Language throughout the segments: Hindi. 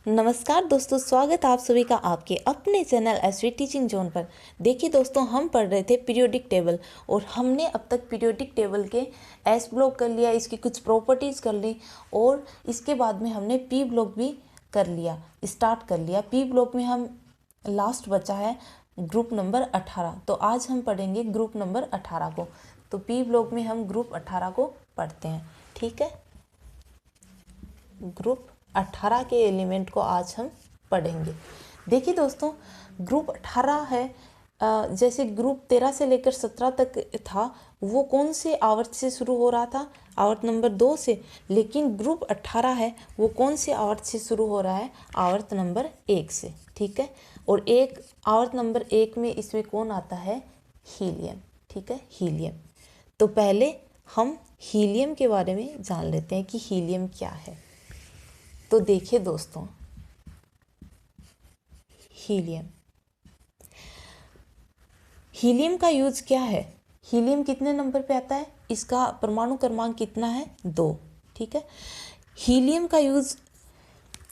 नमस्कार दोस्तों, स्वागत है आप सभी का आपके अपने चैनल एसवी टीचिंग जोन पर। देखिए दोस्तों, हम पढ़ रहे थे पीरियोडिक टेबल और हमने अब तक पीरियोडिक टेबल के एस ब्लॉक कर लिया, इसकी कुछ प्रॉपर्टीज़ कर ली और इसके बाद में हमने पी ब्लॉक भी कर लिया, स्टार्ट कर लिया। पी ब्लॉक में हम लास्ट बचा है ग्रुप नंबर 18। तो आज हम पढ़ेंगे ग्रुप नंबर 18 को। तो पी ब्लॉक में हम ग्रुप 18 को पढ़ते हैं, ठीक है। ग्रुप 18 के एलिमेंट को आज हम पढ़ेंगे। देखिए दोस्तों, ग्रुप 18 है, जैसे ग्रुप 13 से लेकर 17 तक था, वो कौन से आवर्त से शुरू हो रहा था? आवर्त नंबर 2 से। लेकिन ग्रुप 18 है वो कौन से आवर्त से शुरू हो रहा है? आवर्त नंबर 1 से, ठीक है। और एक आवर्त नंबर 1 में इसमें कौन आता है? हीलियम, ठीक है, हीलियम। तो पहले हम हीलियम के बारे में जान लेते हैं कि हीलियम क्या है। तो देखिए दोस्तों, हीलियम का यूज क्या है? हीलियम कितने नंबर पे आता है? इसका परमाणु क्रमांक कितना है? 2, ठीक है।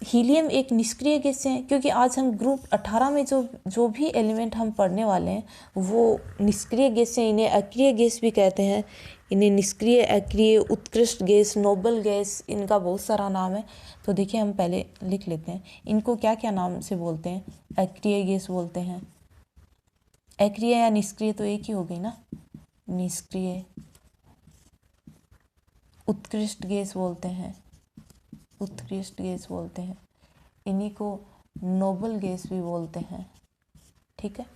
हीलियम एक निष्क्रिय गैस है, क्योंकि आज हम ग्रुप 18 में जो भी एलिमेंट हम पढ़ने वाले हैं वो निष्क्रिय गैस हैं। इन्हें अक्रिय गैस भी कहते हैं। इन्हें निष्क्रिय, अक्रिय, उत्कृष्ट गैस, नोबल गैस, इनका बहुत सारा नाम है। तो देखिए, हम पहले लिख लेते हैं इनको क्या क्या नाम से बोलते हैं। अक्रिय गैस बोलते हैं। अक्रिय या निष्क्रिय तो एक ही हो गई ना, निष्क्रिय। उत्कृष्ट गैस बोलते हैं, उत्कृष्ट गैस बोलते हैं। इन्हीं को नोबल गैस भी बोलते हैं, ठीक है।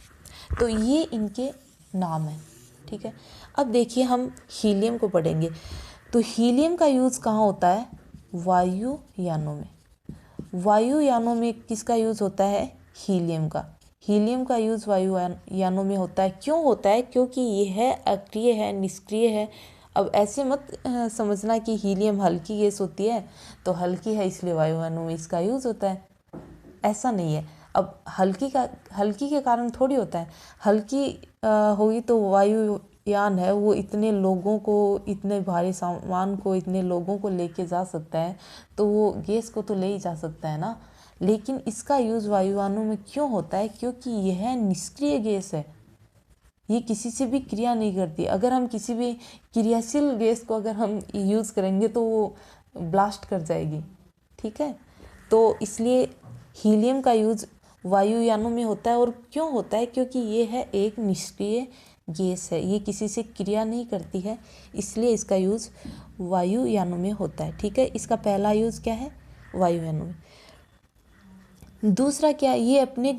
तो ये इनके नाम हैं, ठीक है। अब देखिए, हम हीलियम को पढ़ेंगे। तो हीलियम का यूज़ कहाँ होता है? वायुयानों में। वायुयानों में किसका यूज़ होता है? हीलियम का। हीलियम का यूज़ वायुयानों में होता है। क्यों होता है? क्योंकि ये है अक्रिय है, निष्क्रिय है। अब ऐसे मत समझना कि हीलियम हल्की गैस होती है तो हल्की है इसलिए वायुयानों में इसका यूज़ होता है, ऐसा नहीं है। अब हल्की के कारण थोड़ी होता है। हल्की होगी तो वायुयान है वो इतने लोगों को, इतने भारी सामान को, इतने लोगों को लेके जा सकता है, तो वो गैस को तो ले ही जा सकता है ना। लेकिन इसका यूज़ वायुयानों में क्यों होता है? क्योंकि यह निष्क्रिय गैस है, ये किसी से भी क्रिया नहीं करती। अगर हम किसी भी क्रियाशील गैस को अगर हम यूज़ करेंगे तो वो ब्लास्ट कर जाएगी, ठीक है। तो इसलिए हीलियम का यूज़ वायुयानों में होता है। और क्यों होता है? क्योंकि ये है एक निष्क्रिय गैस है, ये किसी से क्रिया नहीं करती है, इसलिए इसका यूज़ वायुयानों में होता है, ठीक है। इसका पहला यूज़ क्या है? वायुयानों में। दूसरा क्या? ये अपने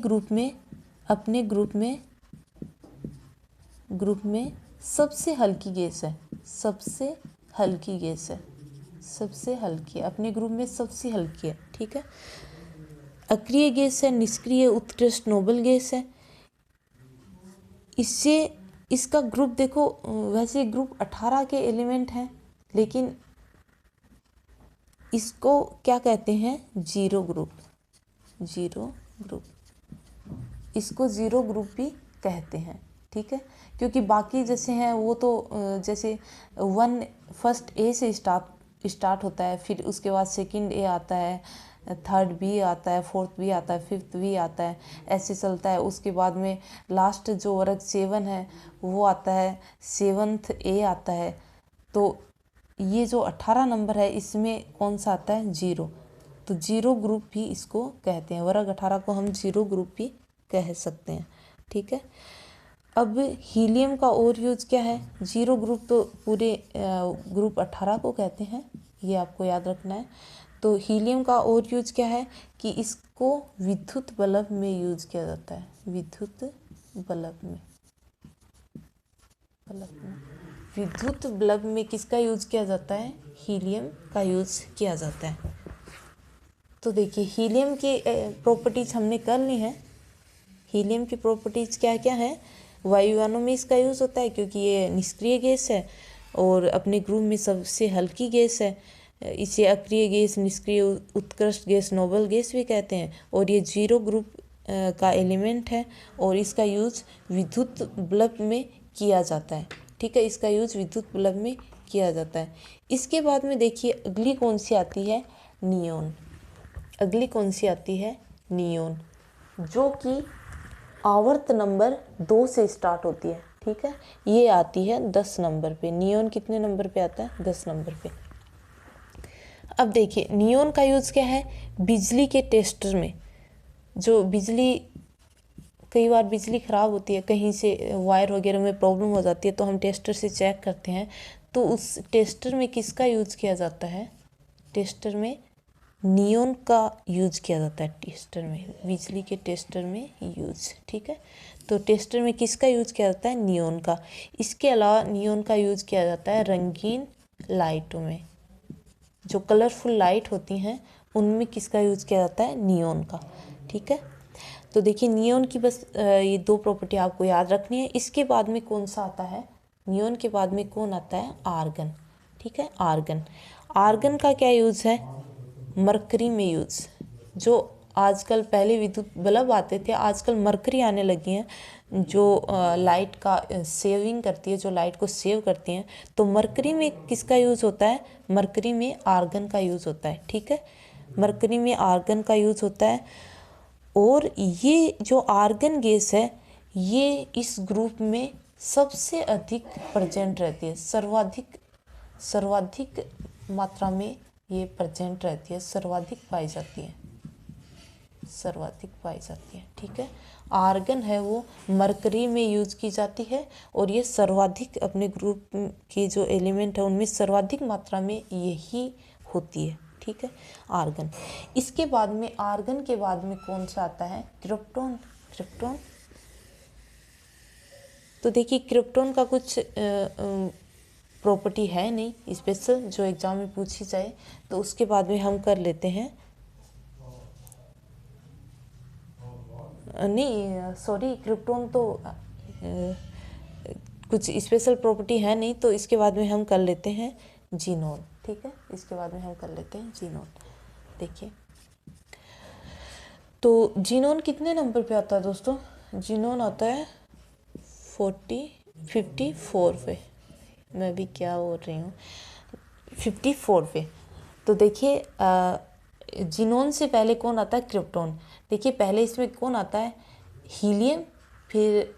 ग्रुप में सबसे हल्की गैस है, सबसे हल्की गैस है, सबसे हल्की है, अपने ग्रुप में सबसे हल्की है, ठीक है। अक्रिय गैस है, निष्क्रिय, उत्कृष्ट, नोबल गैस है। इससे इसका ग्रुप देखो, वैसे ग्रुप 18 के एलिमेंट हैं, लेकिन इसको क्या कहते हैं? Zero group. जीरो ग्रुप, इसको जीरो ग्रुप भी कहते हैं, ठीक है। क्योंकि बाकी जैसे हैं वो तो जैसे फर्स्ट ए से स्टार्ट होता है, फिर उसके बाद सेकंड ए आता है, थर्ड बी आता है, फोर्थ बी आता है, फिफ्थ बी आता है, ऐसे चलता है। उसके बाद में लास्ट जो वर्ग 7 है वो आता है, सेवन्थ ए आता है। तो ये जो 18 नंबर है इसमें कौन सा आता है? जीरो। तो जीरो ग्रुप भी इसको कहते हैं, वर्ग 18 को हम जीरो ग्रुप भी कह सकते हैं, ठीक है। अब हीलियम का और यूज क्या है? जीरो ग्रुप तो पूरे ग्रुप 18 को कहते हैं, ये आपको याद रखना है। तो हीलियम का और यूज क्या है कि इसको विद्युत बल्ब में यूज किया जाता है, विद्युत बल्ब में। विद्युत बल्ब में किसका यूज किया जाता है? हीलियम का यूज किया जाता है। तो देखिए, हीलियम की प्रॉपर्टीज हमने कर ली हैं। हीलियम की प्रॉपर्टीज क्या क्या है? वायुयानों में इसका यूज़ होता है क्योंकि ये निष्क्रिय गैस है और अपने ग्रुप में सबसे हल्की गैस है। इसे अक्रिय गैस, निष्क्रिय, उत्कृष्ट गैस, नोबल गैस भी कहते हैं। और ये जीरो ग्रुप का एलिमेंट है और इसका यूज़ विद्युत बल्ब में किया जाता है, ठीक है। इसका यूज़ विद्युत बल्ब में किया जाता है। इसके बाद में देखिए, अगली कौन सी आती है? नियोन। अगली कौन सी आती है, नियोन, जो कि आवर्त नंबर 2 से स्टार्ट होती है। ठीक है, ये आती है 10 नंबर पे। नियोन कितने नंबर पे आता है, 10 नंबर पे। अब देखिए नियोन का यूज़ क्या है, बिजली के टेस्टर में। जो बिजली, कई बार बिजली ख़राब होती है, कहीं से वायर वगैरह में प्रॉब्लम हो जाती है, तो हम टेस्टर से चेक करते हैं। तो उस टेस्टर में किसका यूज़ किया जाता है, टेस्टर में नियोन का यूज़ किया जाता है। टेस्टर में, बिजली के टेस्टर में यूज़। ठीक है, तो टेस्टर में किसका यूज़ किया जाता है, नियोन का। इसके अलावा नियोन का यूज़ किया जाता है रंगीन लाइटों में। जो कलरफुल लाइट होती हैं उनमें किसका यूज़ किया जाता है, नियोन का। ठीक है, तो देखिए नियोन की बस ये 2 प्रॉपर्टी आपको याद रखनी है। इसके बाद में कौन सा आता है, नियोन के बाद में कौन आता है, आर्गन। ठीक है, आर्गन। आर्गन का क्या यूज़ है, मरकरी में यूज़। जो आजकल, पहले विद्युत बल्ब आते थे, आजकल मरकरी आने लगी हैं, जो लाइट का सेविंग करती है, जो लाइट को सेव करती हैं। तो मरकरी में किसका यूज़ होता है, मरकरी में आर्गन का यूज़ होता है। ठीक है, मरकरी में आर्गन का यूज़ होता है। और ये जो आर्गन गैस है, ये इस ग्रुप में सबसे अधिक प्रेजेंट रहती है, सर्वाधिक मात्रा में ये प्रेजेंट रहती है, सर्वाधिक पाई जाती है, सर्वाधिक पाई जाती है। ठीक है, आर्गन है वो मरकरी में यूज़ की जाती है, और ये सर्वाधिक, अपने ग्रुप के जो एलिमेंट है उनमें सर्वाधिक मात्रा में यही होती है। ठीक है, आर्गन। इसके बाद में, आर्गन के बाद में कौन सा आता है, क्रिप्टॉन। क्रिप्टॉन, तो देखिए क्रिप्टॉन का कुछ प्रॉपर्टी है नहीं स्पेशल, जो एग्जाम में पूछी जाए, तो उसके बाद में हम कर लेते हैं। नहीं सॉरी, क्रिप्टॉन तो कुछ स्पेशल प्रॉपर्टी है नहीं, तो इसके बाद में हम कर लेते हैं जीनोन। ठीक है, इसके बाद में हम कर लेते हैं जीनोन। देखिए, तो जीनोन कितने नंबर पे आता है दोस्तों, जीनोन आता है 54 पे। मैं भी क्या बोल रही हूँ, 54 पे। तो देखिए जीनोन से पहले कौन आता है, क्रिप्टॉन। देखिए पहले इसमें कौन आता है, हीलियम, फिर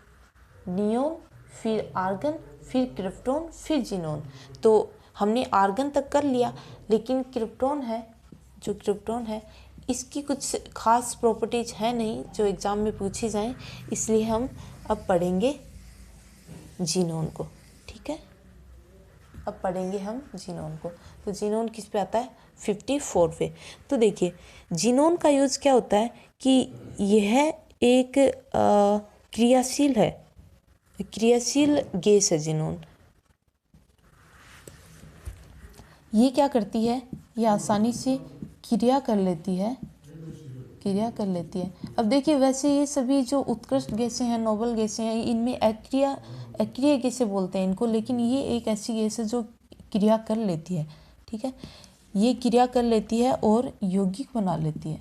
नियोन, फिर आर्गन, फिर क्रिप्टॉन, फिर जीनोन। तो हमने आर्गन तक कर लिया, लेकिन क्रिप्टॉन है, जो क्रिप्टॉन है, इसकी कुछ खास प्रॉपर्टीज है नहीं जो एग्ज़ाम में पूछी जाएं, इसलिए हम अब पढ़ेंगे जीनोन को। ठीक है, अब पढ़ेंगे हम जीनोन को। तो जीनोन किस पे आता है, 54 पे। तो देखिए जीनोन का यूज़ क्या होता है कि यह एक क्रियाशील है, क्रियाशील गैस है जीनोन। ये क्या करती है, ये आसानी से क्रिया कर लेती है, क्रिया कर लेती है। अब देखिए वैसे ये सभी जो उत्कृष्ट गैसें हैं, नोबल गैसें हैं, इनमें अक्रिय गैसें बोलते हैं इनको, लेकिन ये एक ऐसी गैस है जो क्रिया कर लेती है। ठीक है, ये क्रिया कर लेती है और यौगिक बना लेती है,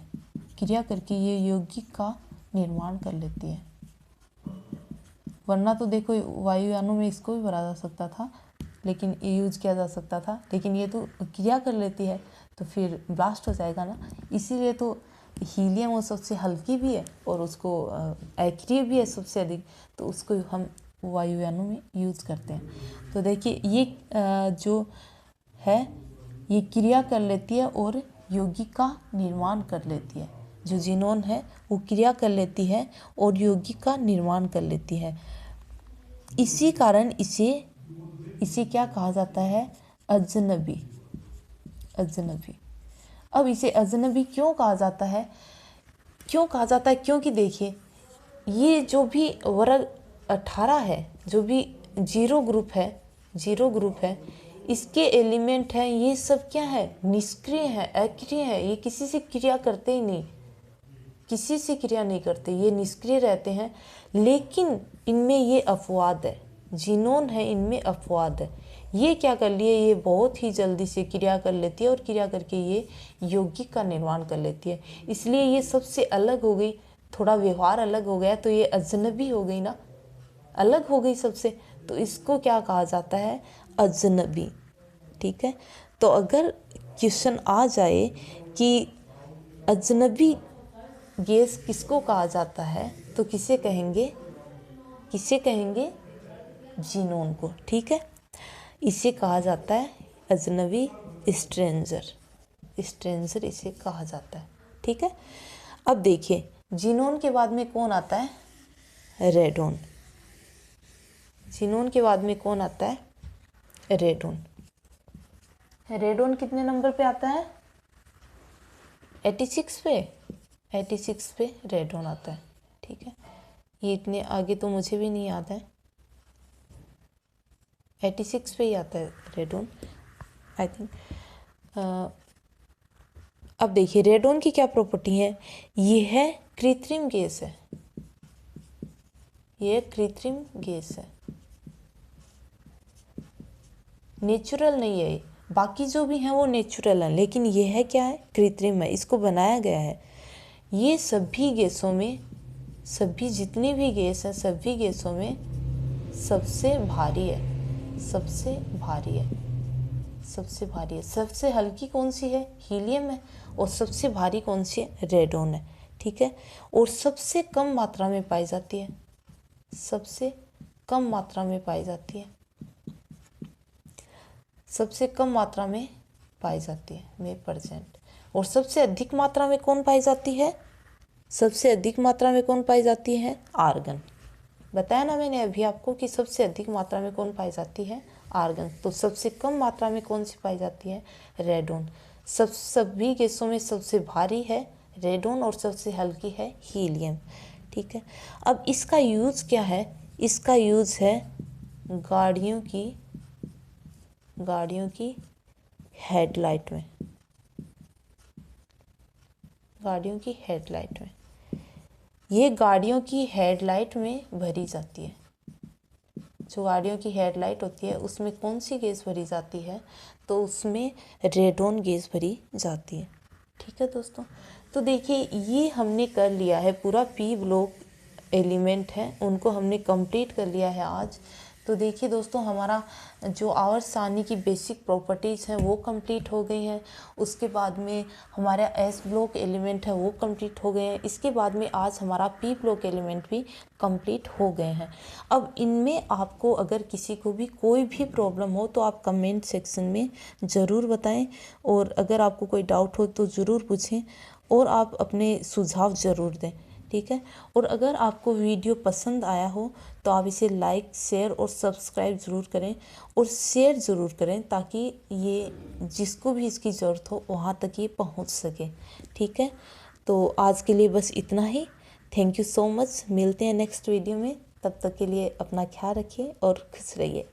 क्रिया करके ये यौगिक का निर्माण कर लेती है। वरना तो देखो वायुयानों में इसको भी भरा जा सकता था, लेकिन ये यूज किया जा सकता था, लेकिन ये तो क्रिया कर लेती है, तो फिर ब्लास्ट हो जाएगा ना। इसीलिए तो हीलियम वो सबसे हल्की भी है और उसको अक्रिय भी है सबसे अधिक, तो उसको हम वायुयानों में यूज़ करते हैं। तो देखिए ये जो है ये क्रिया कर लेती है और यौगिक का निर्माण कर लेती है। जो जीनोन है वो क्रिया कर लेती है और यौगिक का निर्माण कर लेती है। इसी कारण इसे क्या कहा जाता है, अजनबी। अजनबी। अब इसे अजनबी क्यों कहा जाता है, क्योंकि देखिए ये जो भी वर्ग 18 है, जो भी जीरो ग्रुप है, इसके एलिमेंट हैं, ये सब क्या है, निष्क्रिय है, अक्रिय है। ये किसी से क्रिया करते ही नहीं, किसी से क्रिया नहीं करते, ये निष्क्रिय रहते हैं। लेकिन इनमें ये अपवाद है, जीनोन है इनमें अपवाद है। ये क्या कर लिए, ये बहुत ही जल्दी से क्रिया कर लेती है और क्रिया करके ये यौगिक का निर्माण कर लेती है। इसलिए ये सबसे अलग हो गई, थोड़ा व्यवहार अलग हो गया, तो ये अजनबी हो गई ना, अलग हो गई सबसे, तो इसको क्या कहा जाता है, अजनबी। ठीक है, तो अगर क्वेश्चन आ जाए कि अजनबी गैस किसको कहा जाता है, तो किसे कहेंगे जीनोन को। ठीक है, इसे कहा जाता है अजनबी, स्ट्रेंजर इसे कहा जाता है। ठीक है, अब देखिए जीनोन के बाद में कौन आता है, रेडोन। जीनोन के बाद में कौन आता है, रेडोन। रेडोन कितने नंबर पे आता है, 86 पे रेडोन आता है। ठीक है, ये इतने आगे तो मुझे भी नहीं याद है, 86 पे ही आता है रेडोन आई थिंक। अब देखिए रेडोन की क्या प्रॉपर्टी है, ये है कृत्रिम गैस है, ये कृत्रिम गैस है, नेचुरल नहीं है। बाकी जो भी हैं वो नेचुरल हैं, लेकिन ये है क्या है, कृत्रिम है, इसको बनाया गया है। ये सभी गैसों में, सभी जितनी भी गैस है, सभी गैसों में सबसे भारी है, सबसे भारी है, सबसे भारी है। सबसे हल्की कौन सी है, हीलियम है, और सबसे भारी कौन सी है, रेडोन है। ठीक है, और सबसे कम मात्रा में पाई जाती है, सबसे कम मात्रा में पाई जाती है, सबसे कम मात्रा में पाई जाती है में परसेंट। और सबसे अधिक मात्रा में कौन पाई जाती है, सबसे अधिक मात्रा में कौन पाई जाती है, आर्गन। बताया ना मैंने अभी आपको कि सबसे अधिक मात्रा में कौन पाई जाती है, आर्गन। तो सबसे कम मात्रा में कौन सी पाई जाती है, रेडोन। सभी गैसों में सबसे भारी है रेडोन और सबसे हल्की है हीलियम। ठीक है, अब इसका यूज़ क्या है, इसका यूज़ है गाड़ियों की हेडलाइट में, गाड़ियों की हेडलाइट में। ये गाड़ियों की हेडलाइट में भरी जाती है। जो गाड़ियों की हेडलाइट होती है उसमें कौन सी गैस भरी जाती है, तो उसमें रेडोन गैस भरी जाती है। ठीक है दोस्तों, तो देखिए ये हमने कर लिया है पूरा पी ब्लॉक एलिमेंट है उनको हमने कंप्लीट कर लिया है आज। तो देखिए दोस्तों, हमारा जो आवर्त सारणी की बेसिक प्रॉपर्टीज़ हैं वो कंप्लीट हो गई हैं। उसके बाद में हमारा एस ब्लॉक एलिमेंट है वो कंप्लीट हो गए हैं। इसके बाद में आज हमारा पी ब्लॉक एलिमेंट भी कंप्लीट हो गए हैं। अब इनमें आपको अगर किसी को भी कोई भी प्रॉब्लम हो तो आप कमेंट सेक्शन में ज़रूर बताएं, और अगर आपको कोई डाउट हो तो ज़रूर पूछें और आप अपने सुझाव ज़रूर दें। ठीक है, और अगर आपको वीडियो पसंद आया हो तो आप इसे लाइक, शेयर और सब्सक्राइब ज़रूर करें, और शेयर ज़रूर करें ताकि ये जिसको भी इसकी ज़रूरत हो वहाँ तक ये पहुँच सके। ठीक है, तो आज के लिए बस इतना ही। थैंक यू सो मच, मिलते हैं नेक्स्ट वीडियो में। तब तक के लिए अपना ख्याल रखिए और खुश रहिए।